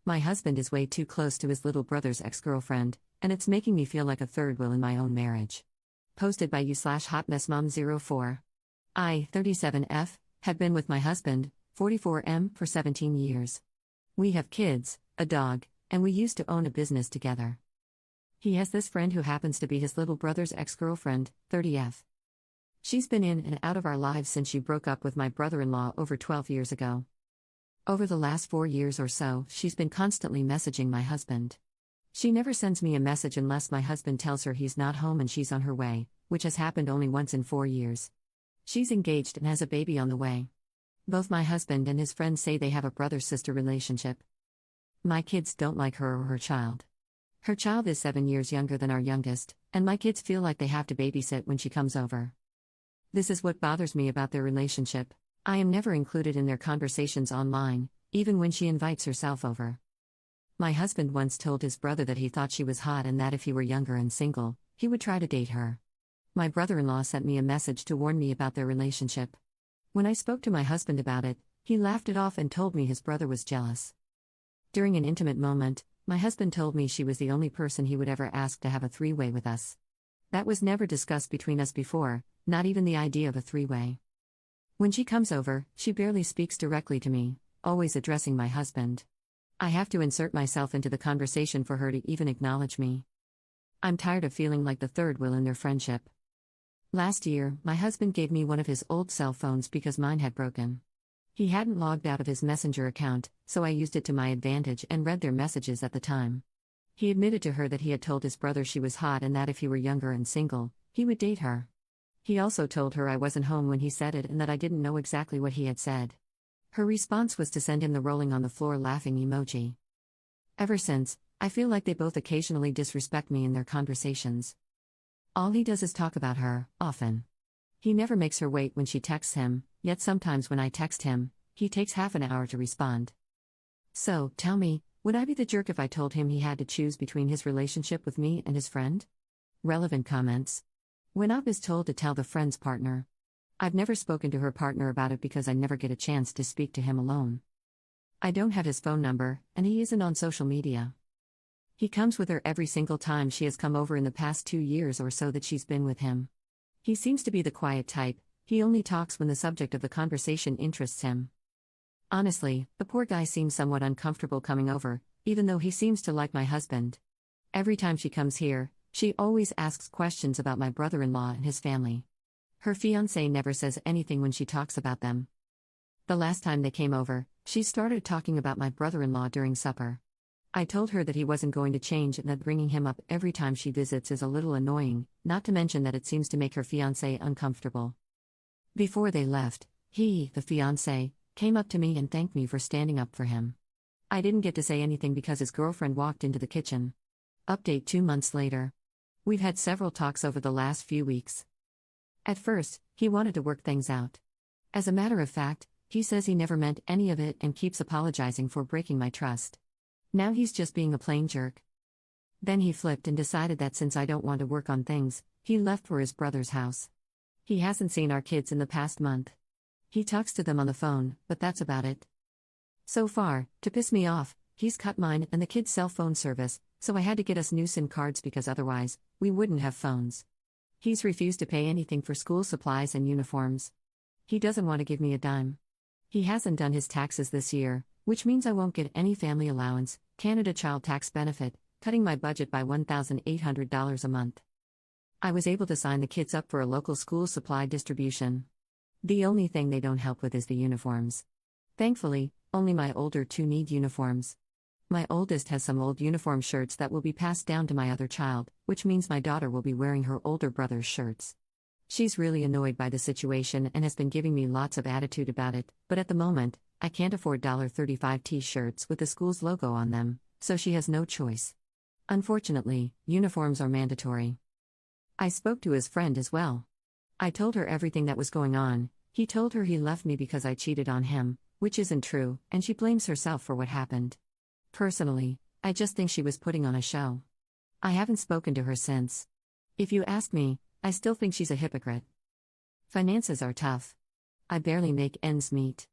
My husband is way too close to his little brother's ex-girlfriend, and it's making me feel like a third wheel in my own marriage. Posted by you/hotmessmom04. I, 37F, have been with my husband, 44M, for 17 years. We have kids, a dog, and we used to own a business together. He has this friend who happens to be his little brother's ex-girlfriend, 30F. She's been in and out of our lives since she broke up with my brother-in-law over 12 years ago. Over the last 4 years or so, she's been constantly messaging my husband. She never sends me a message unless my husband tells her he's not home and she's on her way, which has happened only once in 4 years. She's engaged and has a baby on the way. Both my husband and his friends say they have a brother-sister relationship. My kids don't like her or her child. Her child is 7 years younger than our youngest, and my kids feel like they have to babysit when she comes over. This is what bothers me about their relationship. I am never included in their conversations online, even when she invites herself over. My husband once told his brother that he thought she was hot and that if he were younger and single, he would try to date her. My brother-in-law sent me a message to warn me about their relationship. When I spoke to my husband about it, he laughed it off and told me his brother was jealous. During an intimate moment, my husband told me she was the only person he would ever ask to have a three-way with us. That was never discussed between us before, not even the idea of a three-way. When she comes over, she barely speaks directly to me, always addressing my husband. I have to insert myself into the conversation for her to even acknowledge me. I'm tired of feeling like the third wheel in their friendship. Last year, my husband gave me one of his old cell phones because mine had broken. He hadn't logged out of his Messenger account, so I used it to my advantage and read their messages at the time. He admitted to her that he had told his brother she was hot and that if he were younger and single, he would date her. He also told her I wasn't home when he said it and that I didn't know exactly what he had said. Her response was to send him the rolling on the floor laughing emoji. Ever since, I feel like they both occasionally disrespect me in their conversations. All he does is talk about her, often. He never makes her wait when she texts him, yet sometimes when I text him, he takes half an hour to respond. So, tell me, would I be the jerk if I told him he had to choose between his relationship with me and his friend? Relevant comments. When Up is told to tell the friend's partner. I've never spoken to her partner about it because I never get a chance to speak to him alone. I don't have his phone number, and he isn't on social media. He comes with her every single time she has come over in the past 2 years or so that she's been with him. He seems to be the quiet type, he only talks when the subject of the conversation interests him. Honestly, the poor guy seems somewhat uncomfortable coming over, even though he seems to like my husband. Every time she comes here, she always asks questions about my brother-in-law and his family. Her fiancé never says anything when she talks about them. The last time they came over, she started talking about my brother-in-law during supper. I told her that he wasn't going to change and that bringing him up every time she visits is a little annoying, not to mention that it seems to make her fiancé uncomfortable. Before they left, he, the fiancé, came up to me and thanked me for standing up for him. I didn't get to say anything because his girlfriend walked into the kitchen. Update 2 months later. We've had several talks over the last few weeks. At first, he wanted to work things out. As a matter of fact, he says he never meant any of it and keeps apologizing for breaking my trust. Now he's just being a plain jerk. Then he flipped and decided that since I don't want to work on things, he left for his brother's house. He hasn't seen our kids in the past month. He talks to them on the phone, but that's about it. So far, to piss me off, he's cut mine and the kids' cell phone service, so I had to get us new SIM cards because otherwise, we wouldn't have phones. He's refused to pay anything for school supplies and uniforms. He doesn't want to give me a dime. He hasn't done his taxes this year, which means I won't get any family allowance, Canada Child Tax Benefit, cutting my budget by $1,800 a month. I was able to sign the kids up for a local school supply distribution. The only thing they don't help with is the uniforms. Thankfully, only my older two need uniforms. My oldest has some old uniform shirts that will be passed down to my other child, which means my daughter will be wearing her older brother's shirts. She's really annoyed by the situation and has been giving me lots of attitude about it, but at the moment, I can't afford $35 t-shirts with the school's logo on them, so she has no choice. Unfortunately, uniforms are mandatory. I spoke to his friend as well. I told her everything that was going on. He told her he left me because I cheated on him, which isn't true, and she blames herself for what happened. Personally, I just think she was putting on a show. I haven't spoken to her since. If you ask me, I still think she's a hypocrite. Finances are tough. I barely make ends meet.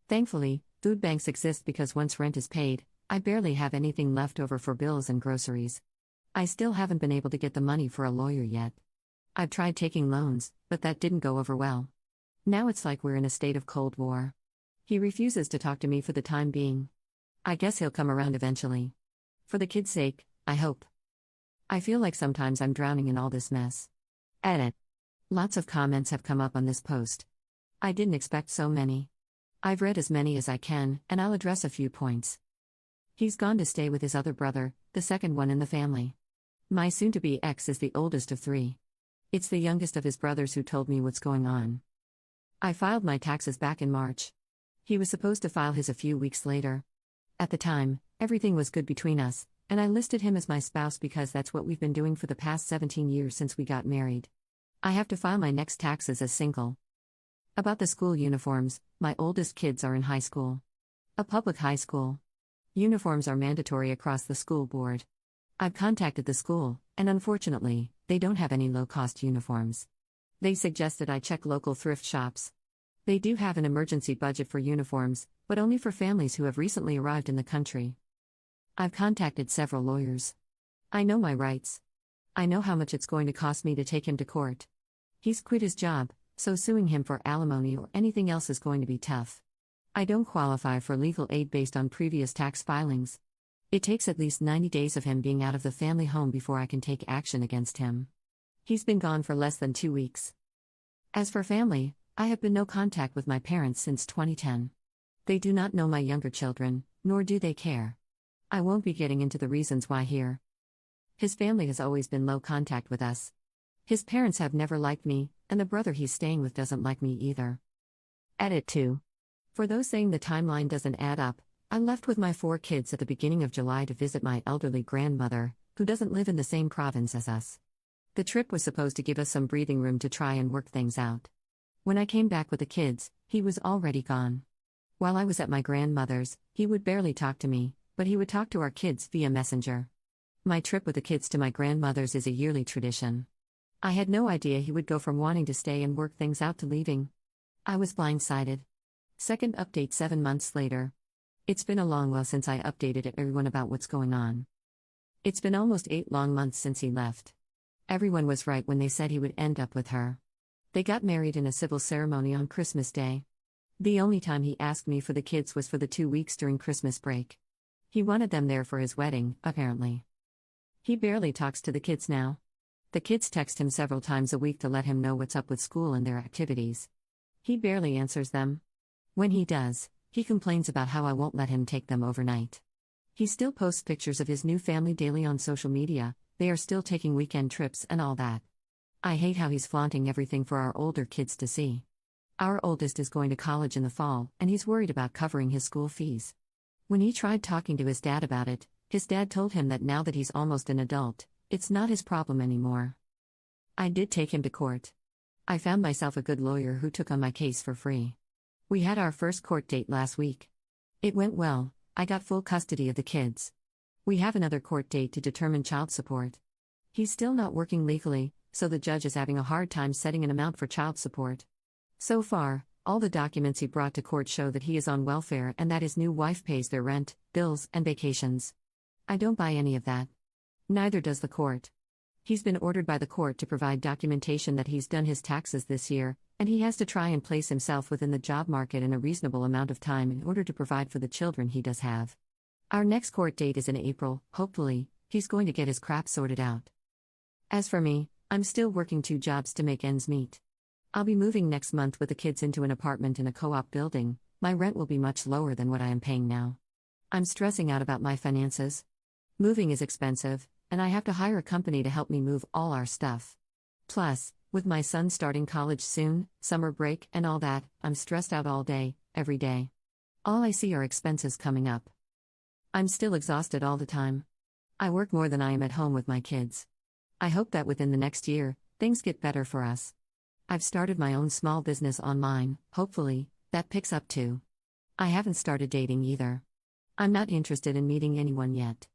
Thankfully, food banks exist because once rent is paid, I barely have anything left over for bills and groceries. I still haven't been able to get the money for a lawyer yet. I've tried taking loans, but that didn't go over well. Now it's like we're in a state of Cold War. He refuses to talk to me for the time being. I guess he'll come around eventually. For the kids' sake, I hope. I feel like sometimes I'm drowning in all this mess. Edit. Lots of comments have come up on this post. I didn't expect so many. I've read as many as I can, and I'll address a few points. He's gone to stay with his other brother, the second one in the family. My soon-to-be ex is the oldest of three. It's the youngest of his brothers who told me what's going on. I filed my taxes back in March. He was supposed to file his a few weeks later. At the time, everything was good between us, and I listed him as my spouse because that's what we've been doing for the past 17 years since we got married. I have to file my next taxes as single. About the school uniforms, my oldest kids are in high school. A public high school. Uniforms are mandatory across the school board. I've contacted the school, and unfortunately, they don't have any low-cost uniforms. They suggested I check local thrift shops. They do have an emergency budget for uniforms, but only for families who have recently arrived in the country. I've contacted several lawyers. I know my rights. I know how much it's going to cost me to take him to court. He's quit his job, so suing him for alimony or anything else is going to be tough. I don't qualify for legal aid based on previous tax filings. It takes at least 90 days of him being out of the family home before I can take action against him. He's been gone for less than 2 weeks. As for family, I have been no contact with my parents since 2010. They do not know my younger children, nor do they care. I won't be getting into the reasons why here. His family has always been low contact with us. His parents have never liked me, and the brother he's staying with doesn't like me either. Edit 2. For those saying the timeline doesn't add up, I left with my 4 kids at the beginning of July to visit my elderly grandmother, who doesn't live in the same province as us. The trip was supposed to give us some breathing room to try and work things out. When I came back with the kids, he was already gone. While I was at my grandmother's, he would barely talk to me, but he would talk to our kids via Messenger. My trip with the kids to my grandmother's is a yearly tradition. I had no idea he would go from wanting to stay and work things out to leaving. I was blindsided. Second update 7 months later. It's been a long while since I updated everyone about what's going on. It's been almost 8 long months since he left. Everyone was right when they said he would end up with her. They got married in a civil ceremony on Christmas Day. The only time he asked me for the kids was for the 2 weeks during Christmas break. He wanted them there for his wedding, apparently. He barely talks to the kids now. The kids text him several times a week to let him know what's up with school and their activities. He barely answers them. When he does, he complains about how I won't let him take them overnight. He still posts pictures of his new family daily on social media. They are still taking weekend trips and all that. I hate how he's flaunting everything for our older kids to see. Our oldest is going to college in the fall, and he's worried about covering his school fees. When he tried talking to his dad about it, his dad told him that now that he's almost an adult, it's not his problem anymore. I did take him to court. I found myself a good lawyer who took on my case for free. We had our first court date last week. It went well. I got full custody of the kids. We have another court date to determine child support. He's still not working legally, so the judge is having a hard time setting an amount for child support. So far, all the documents he brought to court show that he is on welfare and that his new wife pays their rent, bills, and vacations. I don't buy any of that. Neither does the court. He's been ordered by the court to provide documentation that he's done his taxes this year, and he has to try and place himself within the job market in a reasonable amount of time in order to provide for the children he does have. Our next court date is in April. Hopefully, he's going to get his crap sorted out. As for me, I'm still working 2 jobs to make ends meet. I'll be moving next month with the kids into an apartment in a co-op building. My rent will be much lower than what I am paying now. I'm stressing out about my finances. Moving is expensive, and I have to hire a company to help me move all our stuff. Plus, with my son starting college soon, summer break, and all that, I'm stressed out all day, every day. All I see are expenses coming up. I'm still exhausted all the time. I work more than I am at home with my kids. I hope that within the next year, things get better for us. I've started my own small business online, hopefully, that picks up too. I haven't started dating either. I'm not interested in meeting anyone yet.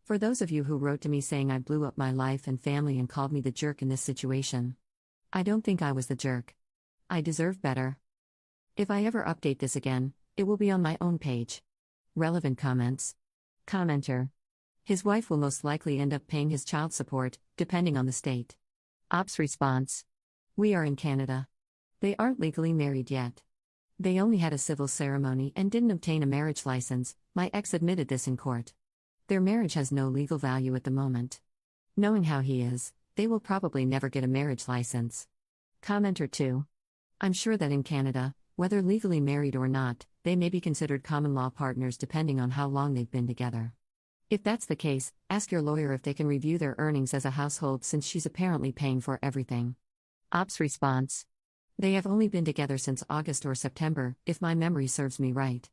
For those of you who wrote to me saying I blew up my life and family and called me the jerk in this situation, I don't think I was the jerk. I deserve better. If I ever update this again, it will be on my own page. Relevant comments. Commenter. His wife will most likely end up paying his child support, depending on the state. Ops response. We are in Canada. They aren't legally married yet. They only had a civil ceremony and didn't obtain a marriage license. My ex admitted this in court. Their marriage has no legal value at the moment. Knowing how he is, they will probably never get a marriage license. Commenter 2. I'm sure that in Canada, whether legally married or not, they may be considered common law partners depending on how long they've been together. If that's the case, ask your lawyer if they can review their earnings as a household since she's apparently paying for everything. Ops response. They have only been together since August or September, if my memory serves me right.